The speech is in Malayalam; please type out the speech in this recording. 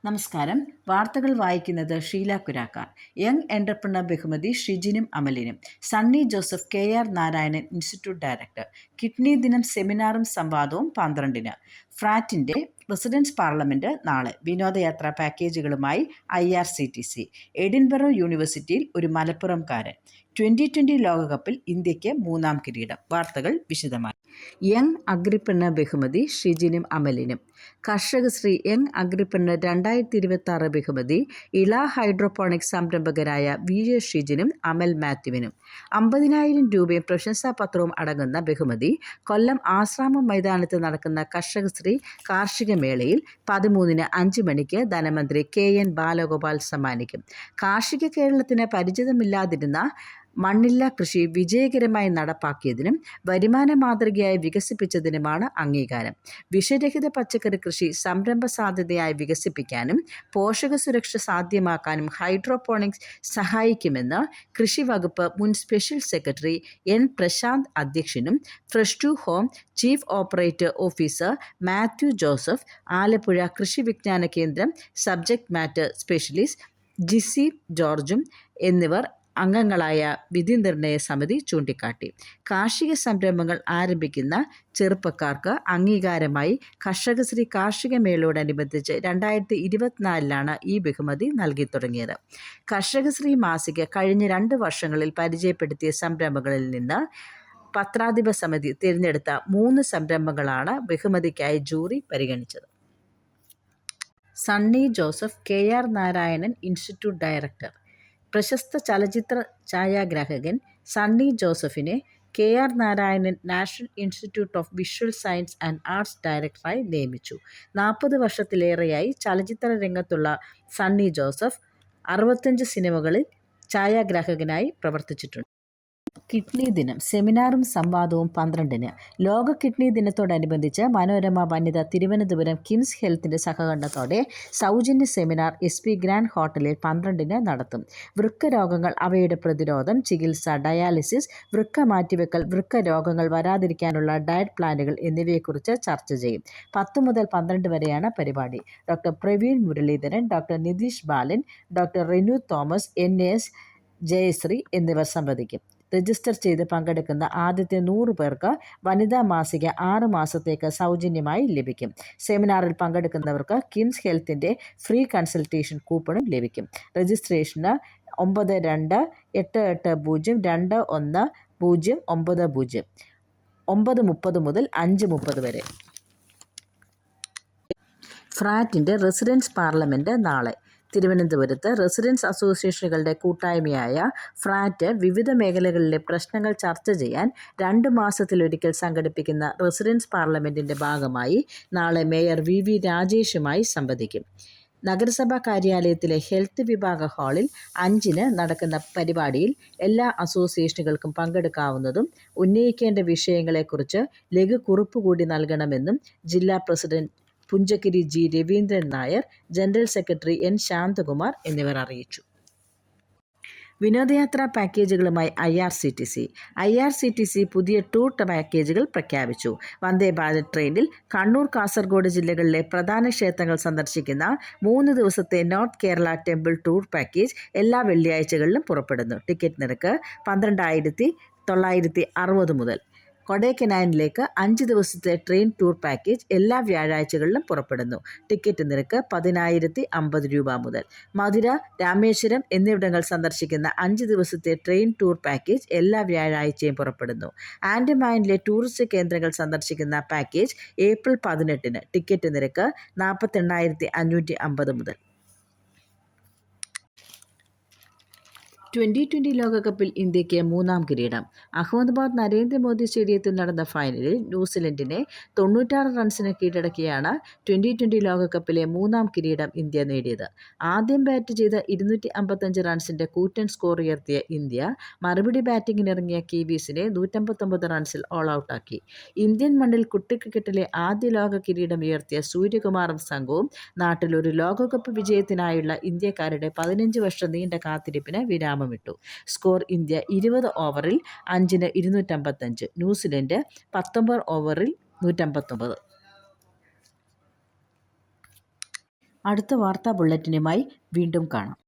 നമസ്കാരം. വാർത്തകൾ വായിക്കുന്നത് ഷീല കുരാക്കാർ. യങ് എന്റർപ്രണർ ബഹുമതി ഷിജിനും അമലിനും. Sunny Joseph KR Narayanan institute director. Kidney ദിനം സെമിനാറും സംവാദവും 12-ന്. ഫ്രാറ്റിന്റെ റെസിഡൻസ് പാർലമെന്റ് നാളെ. വിനോദയാത്രാ പാക്കേജുകളുമായി IRCTC. എഡിൻബറോ യൂണിവേഴ്സിറ്റിയിൽ ഒരു മലപ്പുറംകാരൻ. 2020 ലോകകപ്പിൽ ഇന്ത്യക്ക് 3-ാം കിരീടം. വാർത്തകൾ വിശദമായി. യങ് അഗ്രിപ്രണർ ബഹുമതി ഷിജിനും അമലിനും. കർഷകശ്രീ യങ് അഗ്രിപ്രണർ 2026 ബഹുമതി ഇള ഹൈഡ്രോപോണിക് സംരംഭകരായ VJ ഷിജിനും അമൽ മാത്യുവിനും. 50,000 രൂപയും പ്രശംസാപത്രവും അടങ്ങുന്ന ബഹുമതി കൊല്ലം ആശ്രാമം മൈതാനത്ത് നടക്കുന്ന കർഷകശ്രീ കാർഷിക മേളയിൽ 13-ന് 5 മണിക്ക് ധനമന്ത്രി KN ബാലഗോപാൽ സമ്മാനിക്കും. കാർഷിക കേരളത്തിന് പരിചിതമില്ലാതിരുന്ന മണ്ണില്ല കൃഷി വിജയകരമായി നടപ്പാക്കിയതിനും വരുമാന മാതൃകയായി വികസിപ്പിച്ചതിനുമാണ് അംഗീകാരം. വിഷരഹിത പച്ചക്കറി കൃഷി സംരംഭ സാധ്യതയായി വികസിപ്പിക്കാനും പോഷക സുരക്ഷ സാധ്യമാക്കാനും ഹൈഡ്രോപോണിക്സ് സഹായിക്കുമെന്ന് കൃഷി വകുപ്പ് മുൻ സ്പെഷ്യൽ സെക്രട്ടറി N പ്രശാന്ത് അധ്യക്ഷനും fresh to home chief operator officer Mathew Joseph, Alappuzha Krishi Vigyan കേന്ദ്രം സബ്ജക്ട് മാറ്റർ സ്പെഷ്യലിസ്റ്റ് ജിസി ജോർജും എന്നിവർ അംഗങ്ങളായ വിധി നിർണയ സമിതി ചൂണ്ടിക്കാട്ടി. കാർഷിക സംരംഭങ്ങൾ ആരംഭിക്കുന്ന ചെറുപ്പക്കാർക്ക് അംഗീകാരമായി കർഷകശ്രീ കാർഷിക മേളയോടനുബന്ധിച്ച് 2024-ലാണ് ഈ ബഹുമതി നൽകി തുടങ്ങിയത്. കർഷകശ്രീ മാസിക കഴിഞ്ഞ 2 വർഷങ്ങളിൽ പരിചയപ്പെടുത്തിയ സംരംഭങ്ങളിൽ നിന്ന് പത്രാധിപ സമിതി തിരഞ്ഞെടുത്ത 3 സംരംഭങ്ങളാണ് ബഹുമതിക്കായി ജൂറി പരിഗണിച്ചത്. Sunny Joseph KR Narayanan institute director. പ്രശസ്ത ചലച്ചിത്ര ഛായാഗ്രാഹകൻ സണ്ണി ജോസഫിനെ KR Narayanan national institute of visual science and arts ഡയറക്ടറായി നിയമിച്ചു. 40 വർഷത്തിലേറെയായി ചലച്ചിത്ര രംഗത്തുള്ള സണ്ണി ജോസഫ് 65 സിനിമകളിൽ ഛായാഗ്രാഹകനായി പ്രവർത്തിച്ചിട്ടുണ്ട്. കിഡ്നി ദിനം സെമിനാറും സംവാദവും 12-ന്. ലോക കിഡ്നി ദിനത്തോടനുബന്ധിച്ച് മനോരമ വനിത തിരുവനന്തപുരം കിംസ് ഹെൽത്തിന്റെ സഹകരണത്തോടെ സൗജന്യ സെമിനാർ SP ഗ്രാൻഡ് ഹോട്ടലിൽ 12-ന് നടത്തും. വൃക്ക രോഗങ്ങൾ, അവയുടെ പ്രതിരോധം, ചികിത്സ, ഡയാലിസിസ്, വൃക്ക മാറ്റിവെക്കൽ, വൃക്ക രോഗങ്ങൾ വരാതിരിക്കാനുള്ള ഡയറ്റ് പ്ലാനുകൾ എന്നിവയെക്കുറിച്ച് ചർച്ച ചെയ്യും. 10 മുതൽ 12 വരെയാണ് പരിപാടി. Doctor Praveen Muraleedharan, doctor Nitheesh Balan, doctor Renu Thomas, NAS Jayasree എന്നിവർ സംവദിക്കും. രജിസ്റ്റർ ചെയ്ത് പങ്കെടുക്കുന്ന ആദ്യത്തെ 100 പേർക്ക് വനിതാ മാസിക 6 മാസത്തേക്ക് സൗജന്യമായി ലഭിക്കും. സെമിനാറിൽ പങ്കെടുക്കുന്നവർക്ക് കിംസ് ഹെൽത്തിന്റെ ഫ്രീ കൺസൾട്ടേഷൻ കൂപ്പണും ലഭിക്കും. രജിസ്ട്രേഷന് 9280219090 9:30 മുതൽ 5:30 വരെ. ഫ്രാറ്റിന്റെ റെസിഡൻസ് പാർലമെന്റ് നാളെ. തിരുവനന്തപുരത്ത് റെസിഡൻസ് അസോസിയേഷനുകളുടെ കൂട്ടായ്മയായ ഫ്രാറ്റ് വിവിധ മേഖലകളിലെ പ്രശ്നങ്ങൾ ചർച്ച ചെയ്യാൻ 2 മാസത്തിലൊരിക്കൽ സംഘടിപ്പിക്കുന്ന റെസിഡൻസ് പാർലമെന്റിന്റെ ഭാഗമായി നാളെ മേയർ VV രാജേഷുമായി സംവദിക്കും. നഗരസഭാ കാര്യാലയത്തിലെ ഹെൽത്ത് വിഭാഗ ഹാളിൽ 5-ന് നടക്കുന്ന പരിപാടിയിൽ എല്ലാ അസോസിയേഷനുകൾക്കും പങ്കെടുക്കാവുന്നതും ഉന്നയിക്കേണ്ട വിഷയങ്ങളെക്കുറിച്ച് ലഘുക്കുറിപ്പ് കൂടി നൽകണമെന്നും ജില്ലാ president Punchakkiri G Raveendran Nair, general secretary N Santhakumar എന്നിവർ അറിയിച്ചു. വിനോദയാത്രാ പാക്കേജുകളുമായി IRCTC പുതിയ ടൂർ പാക്കേജുകൾ പ്രഖ്യാപിച്ചു. വന്ദേ ഭാരത് ട്രെയിനിൽ കണ്ണൂർ, കാസർഗോഡ് ജില്ലകളിലെ പ്രധാന ക്ഷേത്രങ്ങൾ സന്ദർശിക്കുന്ന 3 ദിവസത്തെ north Kerala temple tour package എല്ലാ വെള്ളിയാഴ്ചകളിലും പുറപ്പെടുന്നു. ടിക്കറ്റ് നിരക്ക് 12,960 മുതൽ. കൊടൈക്കനാലിലേക്ക് 5 ദിവസത്തെ ട്രെയിൻ ടൂർ പാക്കേജ് എല്ലാ വ്യാഴാഴ്ചകളിലും പുറപ്പെടുന്നു. ടിക്കറ്റ് നിരക്ക് 10,050 രൂപ മുതൽ. മധുര, രാമേശ്വരം എന്നിവിടങ്ങൾ സന്ദർശിക്കുന്ന 5 ദിവസത്തെ ട്രെയിൻ ടൂർ പാക്കേജ് എല്ലാ വ്യാഴാഴ്ചയും പുറപ്പെടുന്നു. ആൻഡമാനിലെ ടൂറിസ്റ്റ് കേന്ദ്രങ്ങൾ സന്ദർശിക്കുന്ന പാക്കേജ് ഏപ്രിൽ 18-ന്. ടിക്കറ്റ് നിരക്ക് 48,550 മുതൽ. 2020 ലോകകപ്പിൽ ഇന്ത്യക്ക് 3-ാം കിരീടം. അഹമ്മദാബാദ് നരേന്ദ്രമോദി സ്റ്റേഡിയത്തിൽ നടന്ന ഫൈനലിൽ ന്യൂസിലൻഡിനെ 96 റൺസിന് കീഴടക്കിയാണ് 2020 ലോകകപ്പിലെ 3-ാം കിരീടം ഇന്ത്യ നേടിയത്. ആദ്യം ബാറ്റ് ചെയ്ത് 255 റൺസിന്റെ കൂറ്റൻ സ്കോർ ഉയർത്തിയ ഇന്ത്യ മറുപടി ബാറ്റിംഗിനിറങ്ങിയ കിവീസിനെ 159 റൺസിൽ ഓൾ ഔട്ടാക്കി. ഇന്ത്യൻ മണ്ണിൽ കുട്ടിക്രിക്കറ്റിലെ ആദ്യ ലോക കിരീടം ഉയർത്തിയ സൂര്യകുമാറും സംഘവും നാട്ടിൽ ഒരു ലോകകപ്പ് വിജയത്തിനായുള്ള ഇന്ത്യക്കാരുടെ 15 വർഷം നീണ്ട കാത്തിരിപ്പിന് വിരാമം വിട്ടു. സ്കോർ: ഇന്ത്യ 20 ഓവറിൽ 5-ന് 255, ന്യൂസിലൻഡ് 19 ഓവറിൽ 159. അടുത്ത വാർത്താ ബുള്ളറ്റിനുമായി വീണ്ടും കാണാം.